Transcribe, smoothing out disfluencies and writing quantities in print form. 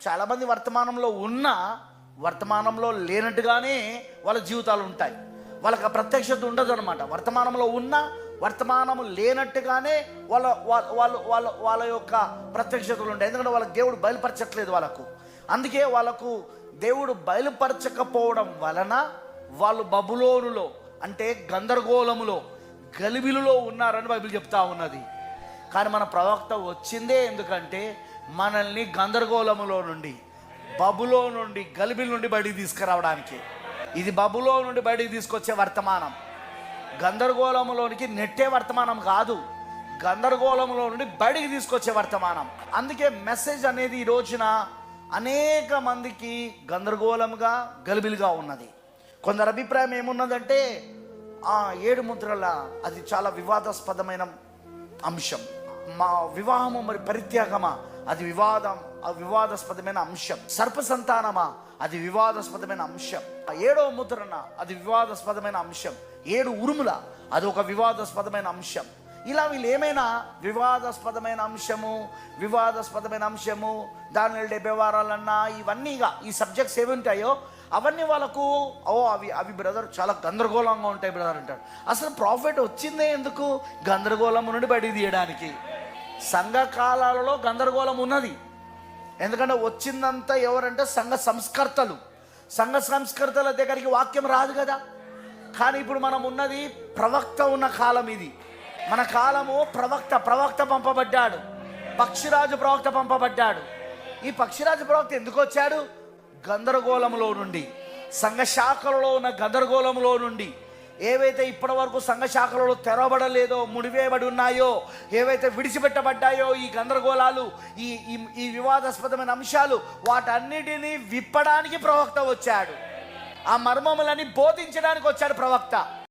చాలామంది వర్తమానంలో ఉన్నా వర్తమానంలో లేనట్టుగానే వాళ్ళ జీవితాలు ఉంటాయి. వాళ్ళకి ఆ ప్రత్యక్షత ఉండదు అనమాట. వర్తమానంలో ఉన్న వర్తమానము లేనట్టుగానే వాళ్ళ వాళ్ళ వాళ్ళ వాళ్ళ యొక్క ప్రత్యక్షతలు ఉంటాయి. ఎందుకంటే వాళ్ళకి దేవుడు బయలుపరచట్లేదు వాళ్ళకు. అందుకే వాళ్ళకు దేవుడు బయలుపరచకపోవడం వలన వాళ్ళు బబులోనులో అంటే గందరగోళములో గలిబిలులో ఉన్నారని బైబిల్ చెప్తా ఉన్నది. కానీ మన ప్రవక్త వచ్చిందే ఎందుకంటే మనల్ని గందరగోళములో నుండి బబులో నుండి గలిబిల నుండి బయటికి తీసుకురావడానికి. ఇది బబులో నుండి బయటికి తీసుకొచ్చే వర్తమానం, గందరగోళములోనికి నెట్టే వర్తమానం కాదు, గందరగోళములో నుండి బయటికి తీసుకొచ్చే వర్తమానం. అందుకే మెసేజ్ అనేది ఈ రోజున అనేక మందికి గందరగోళంగా గలిబిలుగా ఉన్నది. కొందరు అభిప్రాయం ఏమున్నదంటే 7 ముద్రల అది చాలా వివాదాస్పదమైన అంశం. మా వివాహము మరి పరిత్యాగమా అది వివాదాస్పదమైన అంశం. సర్పసంతానమా అది వివాదాస్పదమైన అంశం. 7వ ముద్రన అది వివాదాస్పదమైన అంశం. 7 ఉరుముల అది ఒక వివాదాస్పదమైన అంశం. ఇలా వీళ్ళు ఏమైనా వివాదాస్పదమైన అంశము దానిలో 70 వారాలన్నా ఇవన్నీగా ఈ సబ్జెక్ట్స్ ఏవి ఉంటాయో అవన్నీ వాళ్ళకు అవి బ్రదర్ చాలా గందరగోళంగా ఉంటాయి బ్రదర్ అంటాడు. అసలు ప్రాఫిట్ వచ్చిందే ఎందుకు? గందరగోళం నుండి బయటికి తీయడానికి. సంఘకాలాలలో గందరగోళం ఉన్నది. ఎందుకంటే వచ్చిందంతా ఎవరంటే సంఘ సంస్కర్తల దగ్గరికి వాక్యం రాదు కదా. కానీ ఇప్పుడు మనం ఉన్నది ప్రవక్త ఉన్న కాలం. ఇది మన కాలము. ప్రవక్త పంపబడ్డాడు. పక్షిరాజు ప్రవక్త పంపబడ్డాడు. ఈ పక్షిరాజు ప్రవక్త ఎందుకు వచ్చాడు? గందరగోళంలో నుండి, సంఘ శాఖలలో ఉన్న గందరగోళంలో నుండి, ఏవైతే ఇప్పటి వరకు సంఘ శాఖలలో తెరవబడలేదో, ముడివేయబడి ఉన్నాయో, ఏవైతే విడిచిపెట్టబడ్డాయో ఈ గందరగోళాలు, ఈ వివాదాస్పదమైన అంశాలు, వాటన్నిటినీ విప్పడానికి ప్రవక్త వచ్చాడు. ఆ మర్మములని బోధించడానికి వచ్చాడు ప్రవక్త.